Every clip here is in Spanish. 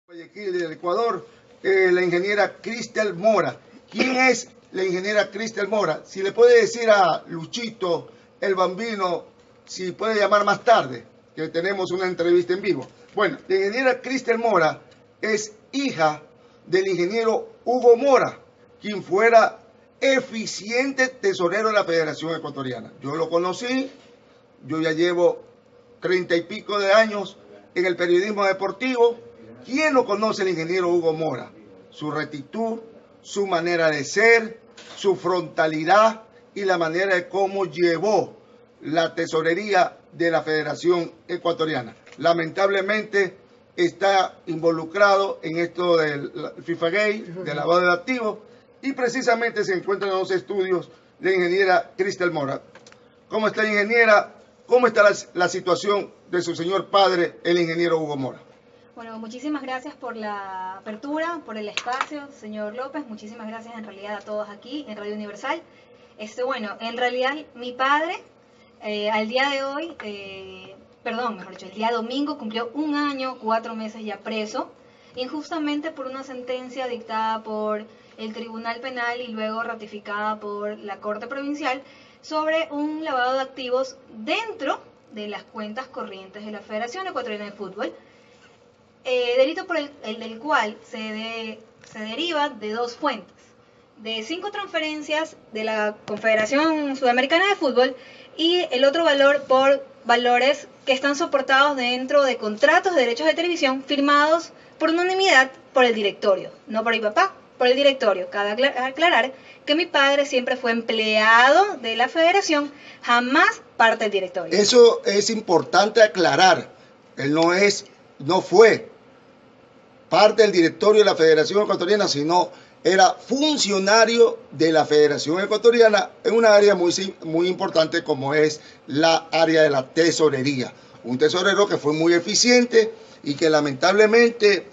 Guayaquil, del Ecuador, la ingeniera Cristel Mora. ¿Quién es la ingeniera Cristel Mora? Si le puede decir a Luchito, el Bambino, si puede llamar más tarde, que tenemos una entrevista en vivo. Bueno, la ingeniera Cristel Mora es hija del ingeniero Hugo Mora, quien fuera eficiente tesorero de la Federación Ecuatoriana. Yo lo conocí, yo ya llevo 30 y pico de años en el periodismo deportivo. ¿Quién no conoce al ingeniero Hugo Mora? Su rectitud, su manera de ser, su frontalidad y la manera de cómo llevó la tesorería de la Federación Ecuatoriana. Lamentablemente está involucrado en esto del FIFA Gate, del lavado de activos, y precisamente se encuentra en los estudios la ingeniera Cristel Mora. ¿Cómo está, ingeniera? ¿Cómo está la situación de su señor padre, el ingeniero Hugo Mora? Bueno, muchísimas gracias por la apertura, por el espacio, señor López. Muchísimas gracias en realidad a todos aquí en Radio Universal. Bueno, en realidad mi padre al día de hoy, mejor dicho, el día domingo cumplió 1 año, 4 meses ya preso, injustamente por una sentencia dictada por el Tribunal Penal y luego ratificada por la Corte Provincial sobre un lavado de activos dentro de las cuentas corrientes de la Federación Ecuatoriana de Fútbol. Delito por el cual se deriva de 2 fuentes, de 5 transferencias de la Confederación Sudamericana de Fútbol y el otro valor por valores que están soportados dentro de contratos de derechos de televisión firmados por unanimidad por el directorio, no por mi papá, por el directorio. Cabe aclarar que mi padre siempre fue empleado de la federación, jamás parte del directorio. Eso es importante aclarar. Él no fue parte del directorio de la Federación Ecuatoriana, sino era funcionario de la Federación Ecuatoriana en una área muy importante como es la área de la tesorería. Un tesorero que fue muy eficiente y que lamentablemente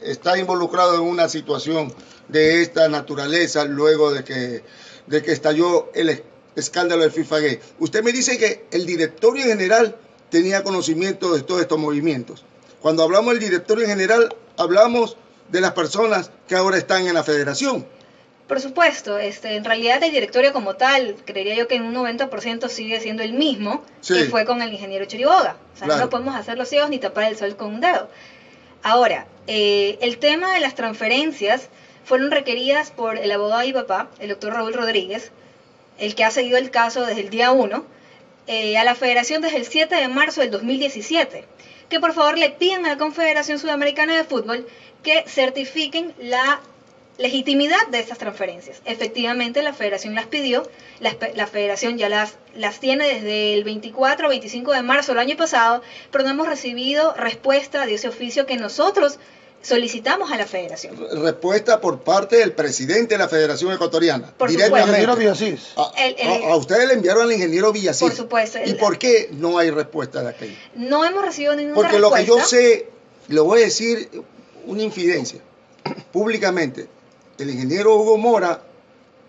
está involucrado en una situación de esta naturaleza luego de que estalló el escándalo del FIFA Gate. Usted me dice que el directorio general tenía conocimiento de todos estos movimientos. Cuando hablamos del directorio general, hablamos de las personas que ahora están en la federación. Por supuesto, en realidad el directorio como tal, creería yo que en un 90% sigue siendo el mismo que fue con el ingeniero Chiriboga. O sea, claro, no podemos hacer los ciegos ni tapar el sol con un dedo. Ahora, el tema de las transferencias fueron requeridas por el abogado de mi papá, el doctor Raúl Rodríguez, el que ha seguido el caso desde el día 1, a la federación desde el 7 de marzo del 2017, que por favor le pidan a la Confederación Sudamericana de Fútbol que certifiquen la legitimidad de estas transferencias. Efectivamente, la federación las pidió, la federación ya las tiene desde el 24 o 25 de marzo del año pasado, pero no hemos recibido respuesta de ese oficio que nosotros solicitamos a la federación. Respuesta por parte del presidente de la Federación Ecuatoriana. Por directamente. Supuesto. A ustedes le enviaron al ingeniero Villasís. Por supuesto. ¿Y por qué no hay respuesta de aquello? No hemos recibido ninguna respuesta. Porque lo que yo sé, lo voy a decir una infidencia, públicamente. El ingeniero Hugo Mora,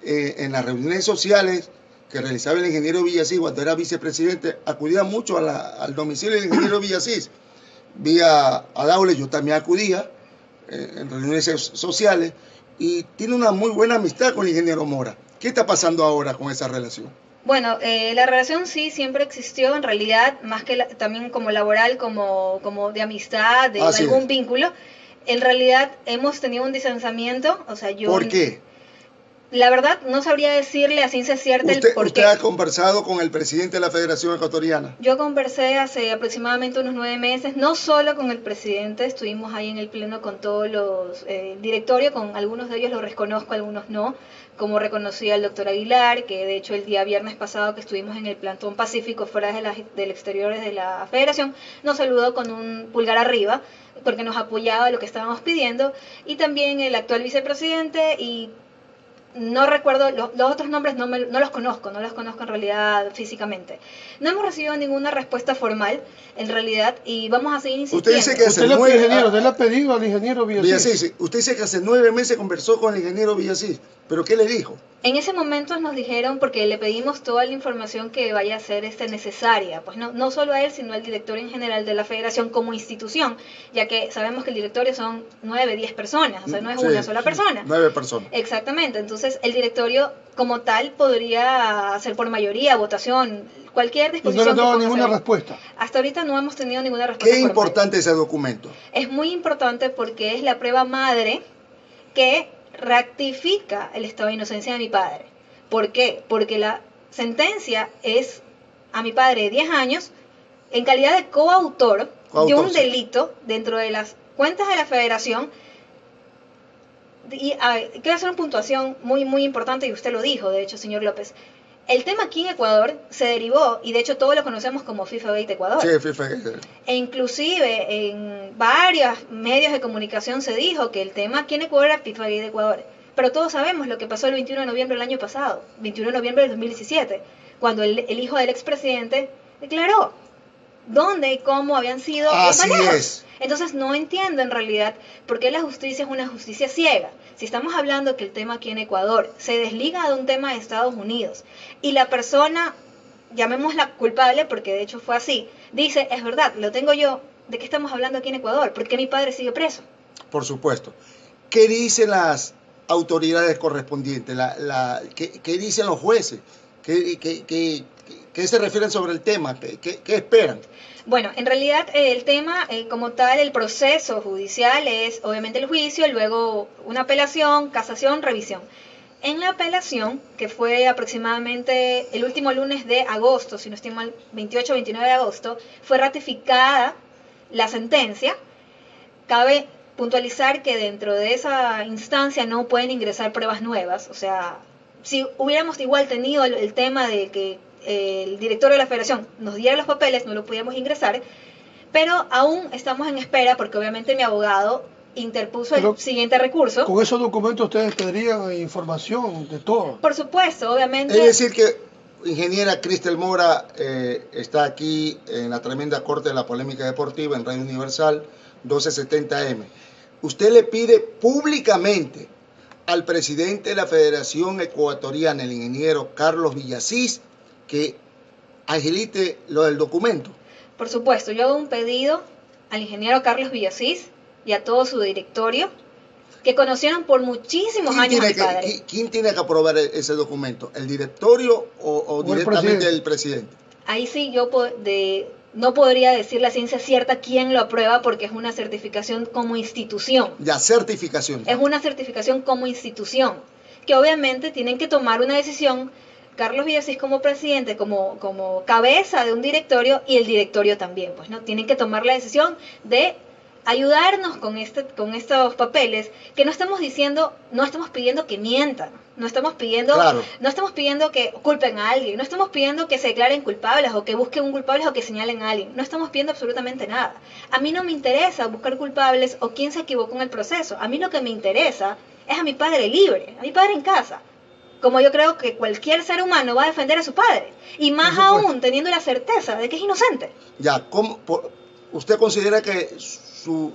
en las reuniones sociales que realizaba el ingeniero Villasís cuando era vicepresidente, acudía mucho al domicilio del ingeniero Villasís. Vía a Daule, yo también acudía en reuniones sociales y tiene una muy buena amistad con el ingeniero Mora. ¿Qué está pasando ahora con esa relación? Bueno, la relación sí siempre existió, en realidad, más que también como laboral, como de amistad, de algún vínculo. En realidad hemos tenido un distanciamiento, o sea, yo... ¿Por qué? La verdad, no sabría decirle a ciencia cierta el por qué. ¿Usted ha conversado con el presidente de la Federación Ecuatoriana? Yo conversé hace aproximadamente unos 9 meses, no solo con el presidente, estuvimos ahí en el pleno con todos los directorios, con algunos de ellos los reconozco, algunos no, como reconocía el doctor Aguilar, que de hecho el día viernes pasado que estuvimos en el plantón Pacífico fuera del exterior de la Federación, nos saludó con un pulgar arriba, porque nos apoyaba lo que estábamos pidiendo, y también el actual vicepresidente y... No recuerdo, los otros nombres no los conozco en realidad físicamente. No hemos recibido ninguna respuesta formal, en realidad, y vamos a seguir insistiendo. Usted dice que usted le ha pedido al ingeniero Villasís. Usted dice que hace 9 meses conversó con el ingeniero Villasís, ¿pero qué le dijo? En ese momento nos dijeron, porque le pedimos toda la información que vaya a ser necesaria, pues no solo a él, sino al directorio en general de la federación como institución, ya que sabemos que el directorio son 9, 10 personas, o sea, no es una sola persona. 9 personas. Exactamente, entonces el directorio como tal podría hacer por mayoría, votación, cualquier disposición. Y no le han dado ninguna respuesta. Hasta ahorita no hemos tenido ninguna respuesta. ¿Qué importante ese documento? Es muy importante porque es la prueba madre que ratifica el estado de inocencia de mi padre. ¿Por qué? Porque la sentencia es a mi padre de 10 años en calidad de coautor de un delito dentro de las cuentas de la federación. Y quiero hacer una puntuación muy importante, y usted lo dijo, de hecho, señor López. El tema aquí en Ecuador se derivó, y de hecho todos lo conocemos como FIFA Gate Ecuador. Sí, FIFA Gate. E inclusive en varios medios de comunicación se dijo que el tema aquí en Ecuador era FIFA Gate Ecuador. Pero todos sabemos lo que pasó el 21 de noviembre del año pasado, 21 de noviembre del 2017, cuando el hijo del expresidente declaró dónde y cómo habían sido los manejos. Entonces no entiendo en realidad por qué la justicia es una justicia ciega. Si estamos hablando que el tema aquí en Ecuador se desliga de un tema de Estados Unidos y la persona, llamémosla culpable, porque de hecho fue así, dice, es verdad, lo tengo yo, ¿de qué estamos hablando aquí en Ecuador? ¿Por qué mi padre sigue preso? Por supuesto. ¿Qué dicen las autoridades correspondientes? ¿Qué dicen los jueces? ¿Qué se refieren sobre el tema? ¿Qué esperan? Bueno, en realidad el tema como tal, el proceso judicial es obviamente el juicio, luego una apelación, casación, revisión. En la apelación, que fue aproximadamente el último lunes de agosto, si no estoy mal, 28 o 29 de agosto, fue ratificada la sentencia. Cabe puntualizar que dentro de esa instancia no pueden ingresar pruebas nuevas, o sea, si hubiéramos igual tenido el tema de que el directorio de la federación nos diera los papeles, no lo podíamos ingresar, pero aún estamos en espera porque obviamente mi abogado interpuso el siguiente recurso. ¿Con esos documentos ustedes tendrían información de todo? Por supuesto, obviamente. Es decir que ingeniera Cristel Mora está aquí en la tremenda corte de la polémica deportiva en Radio Universal 1270M. Usted le pide públicamente al presidente de la Federación Ecuatoriana, el ingeniero Carlos Villasís, que agilite lo del documento. Por supuesto, yo hago un pedido al ingeniero Carlos Villasís y a todo su directorio, que conocieron por muchísimos años a mi padre. ¿Quién tiene que aprobar ese documento? ¿El directorio o directamente el presidente? Ahí sí yo no podría decir la ciencia cierta quién lo aprueba porque es una certificación como institución. Ya, certificación. Es una certificación como institución, que obviamente tienen que tomar una decisión Carlos Villasís como presidente, como cabeza de un directorio, y el directorio también, pues no tienen que tomar la decisión de ayudarnos con estos papeles, que no estamos pidiendo que mientan, no estamos pidiendo que culpen a alguien, no estamos pidiendo que se declaren culpables o que busquen culpables o que señalen a alguien, no estamos pidiendo absolutamente nada. A mí no me interesa buscar culpables o quién se equivocó en el proceso, a mí lo que me interesa es a mi padre libre, a mi padre en casa. Como yo creo que cualquier ser humano va a defender a su padre, y más aún teniendo la certeza de que es inocente. Ya, ¿usted considera que su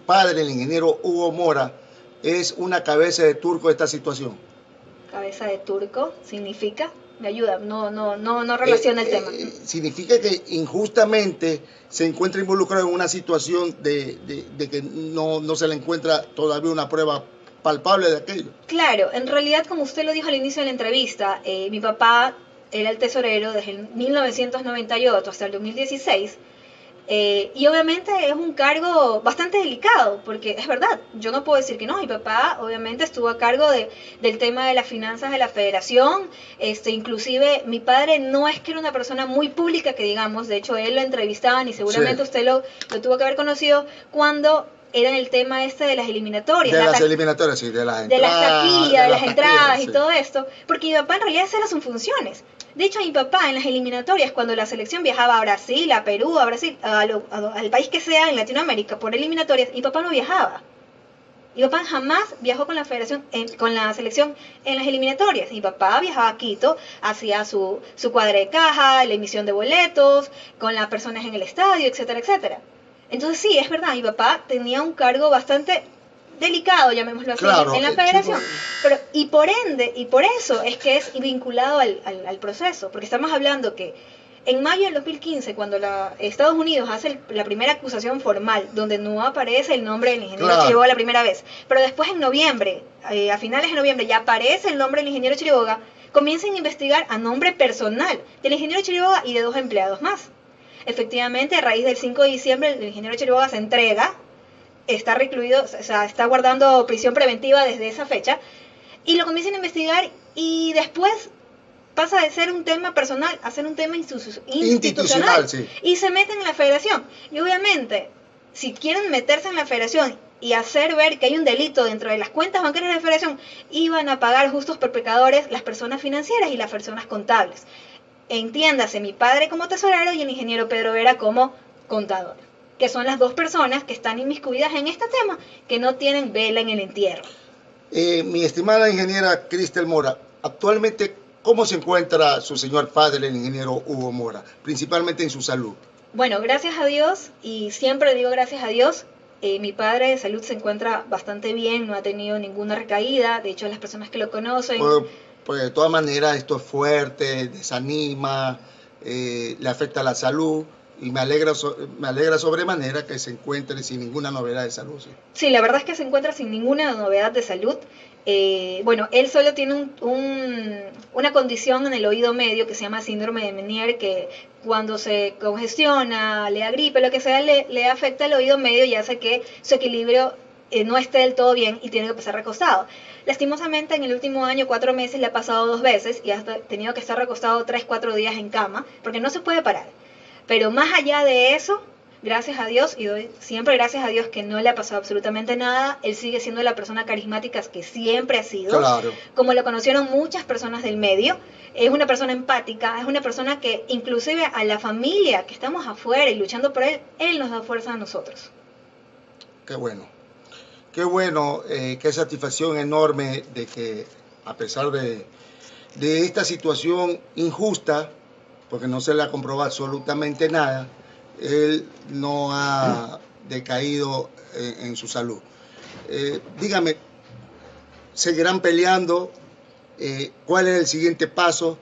padre, el ingeniero Hugo Mora, es una cabeza de turco de esta situación? Cabeza de turco significa, me ayuda, no relaciona el tema. Significa que injustamente se encuentra involucrado en una situación de que no se le encuentra todavía una prueba palpable de aquello. Claro, en realidad, como usted lo dijo al inicio de la entrevista, mi papá era el tesorero desde el 1998 hasta el 2016, y obviamente es un cargo bastante delicado, porque es verdad, yo no puedo decir que no, mi papá obviamente estuvo a cargo del tema de las finanzas de la federación, inclusive mi padre no es que era una persona muy pública que digamos, de hecho él lo entrevistaban y seguramente usted lo tuvo que haber conocido cuando era en el tema de las eliminatorias. De las eliminatorias, sí, de las entradas. De las taquillas, de las entradas y todo esto, porque mi papá en realidad esas eran sus funciones. De hecho, mi papá en las eliminatorias, cuando la selección viajaba a Brasil, a Perú, a Brasil, al país que sea en Latinoamérica, por eliminatorias, mi papá no viajaba. Mi papá jamás viajó con la federación, con la selección en las eliminatorias. Mi papá viajaba a Quito, hacía su cuadra de caja, la emisión de boletos, con las personas en el estadio, etcétera, etcétera. Entonces sí, es verdad, mi papá tenía un cargo bastante delicado, llamémoslo así, Claro, en la federación. chico. Pero, y por ende, y por eso es que es vinculado al proceso, porque estamos hablando que en mayo del 2015, cuando Estados Unidos hace la primera acusación formal, donde no aparece el nombre del ingeniero Claro. Chiriboga la primera vez, pero después en noviembre, a finales de noviembre, ya aparece el nombre del ingeniero Chiriboga, comienzan a investigar a nombre personal del ingeniero Chiriboga y de 2 empleados más. Efectivamente, a raíz del 5 de diciembre, el ingeniero Chiriboga se entrega, está recluido, o sea, está guardando prisión preventiva desde esa fecha, y lo comienzan a investigar y después pasa de ser un tema personal a ser un tema institucional, sí. y se meten en la federación. Y obviamente, si quieren meterse en la federación y hacer ver que hay un delito dentro de las cuentas bancarias de la federación, iban a pagar justos por pecadores las personas financieras y las personas contables. Entiéndase, mi padre como tesorero y el ingeniero Pedro Vera como contador, que son las 2 personas que están inmiscuidas en este tema, que no tienen vela en el entierro. Mi estimada ingeniera Cristel Mora, actualmente, ¿cómo se encuentra su señor padre, el ingeniero Hugo Mora, principalmente en su salud? Bueno, gracias a Dios, y siempre digo gracias a Dios, mi padre de salud se encuentra bastante bien, no ha tenido ninguna recaída. De hecho, las personas que lo conocen... Pues de todas maneras, esto es fuerte, desanima, le afecta la salud, y me alegra sobremanera que se encuentre sin ninguna novedad de salud. ¿Sí? Sí, la verdad es que se encuentra sin ninguna novedad de salud. Bueno, él solo tiene una condición en el oído medio que se llama síndrome de Meniere, que cuando se congestiona, le da gripe, lo que sea, le afecta el oído medio y hace que su equilibrio no esté del todo bien y tiene que pasar recostado. Lastimosamente, en el último año, 4 meses, le ha pasado 2 veces y ha tenido que estar recostado 3-4 días en cama, porque no se puede parar. Pero más allá de eso, gracias a Dios, y doy siempre gracias a Dios que no le ha pasado absolutamente nada. Él sigue siendo la persona carismática que siempre ha sido, Claro. como lo conocieron muchas personas del medio. Es una persona empática, es una persona que inclusive a la familia que estamos afuera y luchando por él nos da fuerza a nosotros. Qué bueno, qué satisfacción enorme de que a pesar de esta situación injusta, porque no se le ha comprobado absolutamente nada, él no ha decaído en su salud. Dígame, ¿seguirán peleando? ¿Cuál es el siguiente paso?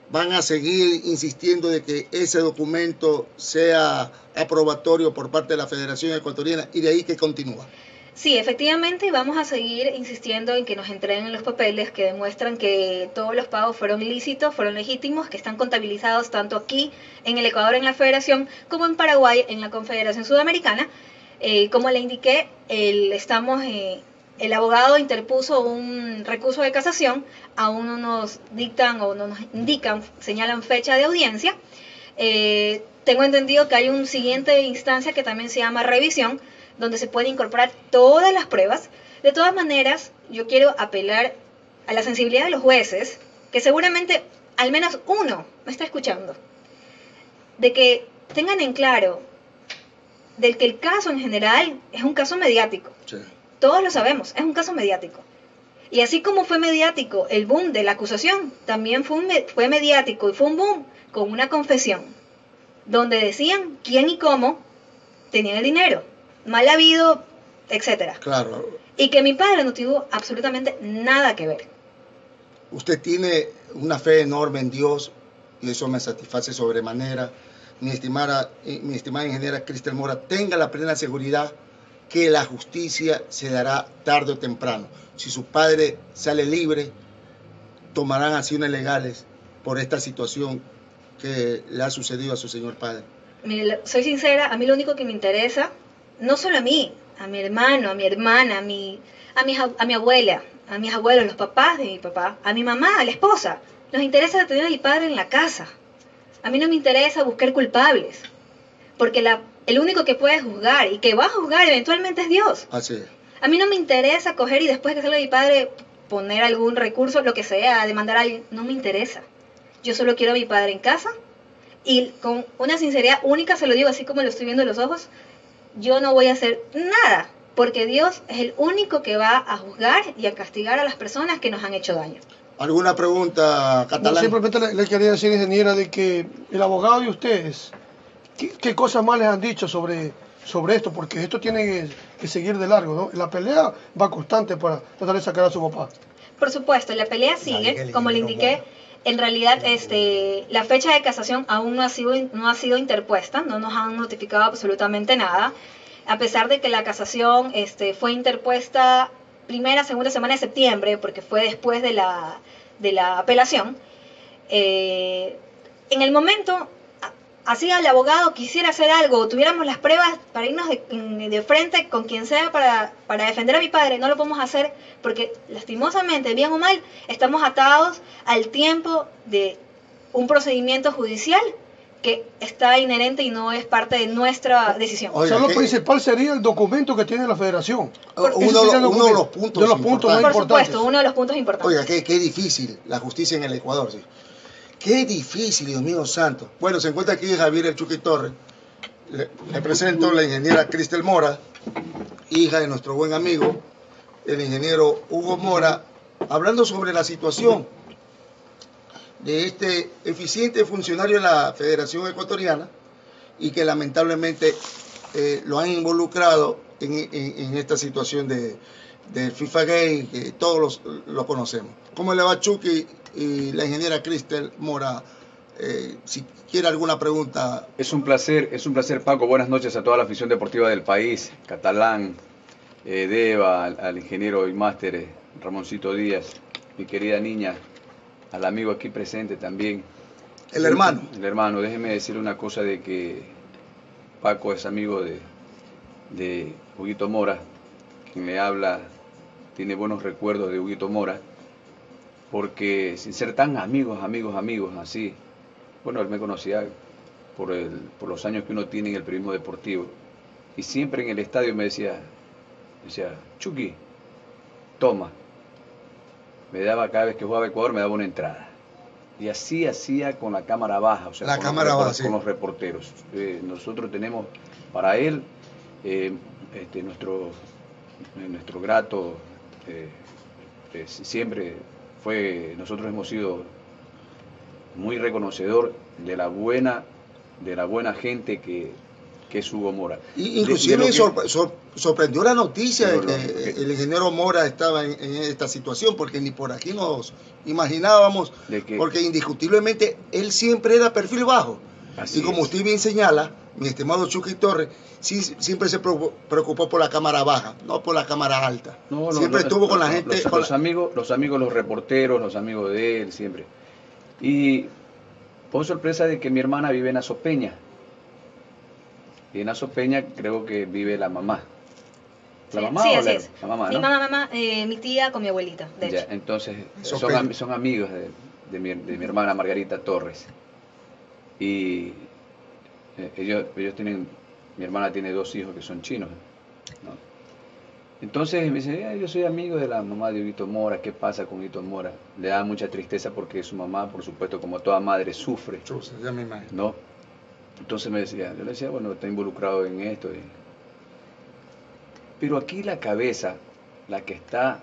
¿Van a seguir insistiendo de que ese documento sea aprobatorio por parte de la Federación Ecuatoriana y de ahí que continúa? Sí, efectivamente vamos a seguir insistiendo en que nos entreguen los papeles que demuestran que todos los pagos fueron lícitos, fueron legítimos, que están contabilizados tanto aquí en el Ecuador en la Federación como en Paraguay en la Confederación Sudamericana. Como le indiqué, el abogado interpuso un recurso de casación, aún no nos dictan o no nos indican, señalan fecha de audiencia. Tengo entendido que hay un siguiente instancia que también se llama revisión, donde se pueden incorporar todas las pruebas. De todas maneras, yo quiero apelar a la sensibilidad de los jueces, que seguramente al menos uno me está escuchando, de que tengan en claro del que el caso en general es un caso mediático. Sí. Todos lo sabemos, es un caso mediático. Y así como fue mediático el boom de la acusación, también fue mediático y fue un boom con una confesión, donde decían quién y cómo tenían el dinero, mal habido, etcétera. Claro. Y que mi padre no tuvo absolutamente nada que ver. Usted tiene una fe enorme en Dios y eso me satisface sobremanera. Mi estimada ingeniera Cristel Mora, tenga la plena seguridad que la justicia se dará tarde o temprano. Si su padre sale libre, tomarán acciones legales por esta situación que le ha sucedido a su señor padre. Mire, soy sincera, a mí lo único que me interesa, no solo a mí, a mi hermano, a mi hermana, a mi abuela, a mis abuelos, los papás de mi papá, a mi mamá, a la esposa. Nos interesa tener a mi padre en la casa. A mí no me interesa buscar culpables, porque el único que puede juzgar y que va a juzgar eventualmente es Dios. Así es. A mí no me interesa coger y después que salga mi padre poner algún recurso, lo que sea, demandar a alguien. No me interesa. Yo solo quiero a mi padre en casa y con una sinceridad única se lo digo así como lo estoy viendo en los ojos. Yo no voy a hacer nada porque Dios es el único que va a juzgar y a castigar a las personas que nos han hecho daño. ¿Alguna pregunta, Catalán? No, simplemente le quería decir, ingeniera, de que el abogado y ustedes, ¿qué cosas más les han dicho sobre sobre esto, porque esto tiene que seguir de largo, ¿no? La pelea va constante para tratar de sacar a su papá. Por supuesto, la pelea sigue, como le indiqué. En realidad, la fecha de casación aún no ha sido interpuesta, no nos han notificado absolutamente nada, a pesar de que la casación fue interpuesta primera, segunda semana de septiembre, porque fue después de la apelación. En el momento, así el abogado quisiera hacer algo, tuviéramos las pruebas para irnos de frente con quien sea para defender a mi padre, no lo podemos hacer porque lastimosamente, bien o mal, estamos atados al tiempo de un procedimiento judicial que está inherente y no es parte de nuestra decisión. Oiga, o sea, lo principal sería el documento que tiene la federación. Uno de los puntos más importantes. Por supuesto, uno de los puntos importantes. Oiga, qué difícil la justicia en el Ecuador, ¿sí? Qué difícil, Dios mío santo. Bueno, se encuentra aquí Javier El Chucky Torres. Le presento a la ingeniera Cristel Mora, hija de nuestro buen amigo, el ingeniero Hugo Mora, hablando sobre la situación de este eficiente funcionario de la Federación Ecuatoriana y que lamentablemente lo han involucrado en esta situación del FIFA Gay, que todos lo conocemos. ¿Cómo le va, Chucky? Y la ingeniera Cristel Mora, si quiere alguna pregunta. Es un placer, Paco. Buenas noches a toda la afición deportiva del país, Catalán, Deva, al ingeniero y máster Ramoncito Díaz, mi querida niña, al amigo aquí presente también. El hermano. El hermano, déjeme decirle una cosa de que Paco es amigo de Huguito Mora, quien le habla, tiene buenos recuerdos de Huguito Mora, porque sin ser tan amigos así, bueno, él me conocía por los años que uno tiene en el periodismo deportivo, y siempre en el estadio me decía, Chucky, toma, me daba cada vez que jugaba Ecuador, me daba una entrada, y así hacía con la cámara baja, o sea, con los reporteros. Nosotros tenemos para él nuestro grato, siempre nosotros hemos sido muy reconocedor de la buena gente que es Hugo Mora. Inclusive sorprendió la noticia de que el ingeniero Mora estaba en esta situación, porque ni por aquí nos imaginábamos, porque indiscutiblemente él siempre era perfil bajo. Y como usted bien señala, mi estimado Chucky Torres, siempre se preocupó por la cámara baja, no por la cámara alta. Siempre estuvo con la gente. Los amigos, los reporteros, los amigos de él, siempre. Y por sorpresa de que mi hermana vive en Azopeña. Y en Azopeña creo que vive la mamá. ¿La mamá sí, o así es. la mamá? Mi ¿no? mamá, mi tía con mi abuelita, de hecho. Entonces, son amigos de mi hermana Margarita Torres. Y ellos tienen, mi hermana tiene 2 hijos que son chinos, ¿no? Entonces me dice, yo soy amigo de la mamá de Huguito Mora, ¿qué pasa con Huguito Mora? Le da mucha tristeza porque su mamá, por supuesto, como toda madre, sufre, ya me imagino, ¿no? Entonces yo le decía, bueno, está involucrado en esto. Pero aquí la cabeza, la que está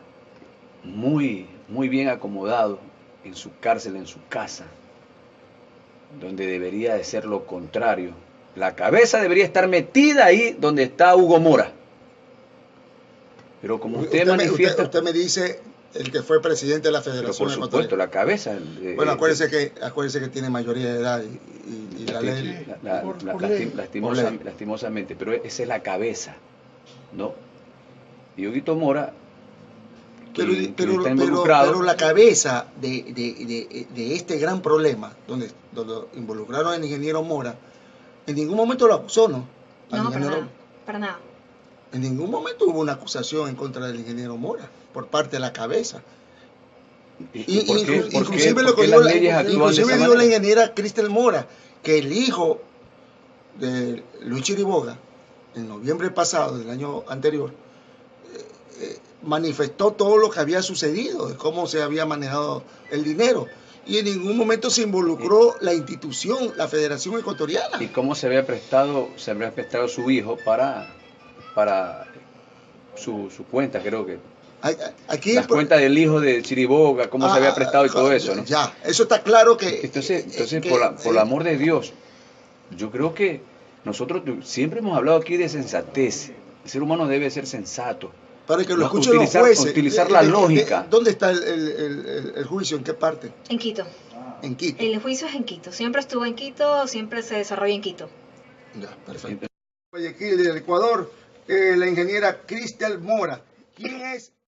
muy bien acomodado en su cárcel, en su casa, donde debería de ser lo contrario. La cabeza debería estar metida ahí donde está Hugo Mora. Pero como usted manifiesta... Usted me dice el que fue presidente de la Federación Ecuatoriana. Por supuesto, la cabeza... bueno, acuérdese que tiene mayoría de edad y la ley... Lastimosamente, pero esa es la cabeza, ¿no? Y Huguito Mora... Pero la cabeza de este gran problema, donde involucraron al ingeniero Mora, en ningún momento lo acusó, ¿no? No, para nada. En ningún momento hubo una acusación en contra del ingeniero Mora por parte de la cabeza. Inclusive dijo la ingeniera Cristel Mora que el hijo de Luis Chiriboga, en noviembre pasado, del año anterior, manifestó todo lo que había sucedido, de cómo se había manejado el dinero, y en ningún momento se involucró la institución, la Federación Ecuatoriana. Y cómo se había prestado su hijo para su cuenta, creo que aquí las cuentas del hijo de Chiriboga, cómo se había prestado y todo eso, ¿no? Ya, eso está claro que... Entonces por el amor de Dios, yo creo que nosotros siempre hemos hablado aquí de sensatez. El ser humano debe ser sensato. Para que lo No, escuchen los jueces. utilizar la lógica. ¿Dónde está el juicio? ¿En qué parte? En Quito. En Quito. El juicio es en Quito. Siempre estuvo en Quito, siempre se desarrolla en Quito. Ya, perfecto. Guayaquil, del Ecuador, la ingeniera Cristel Mora. ¿Quién es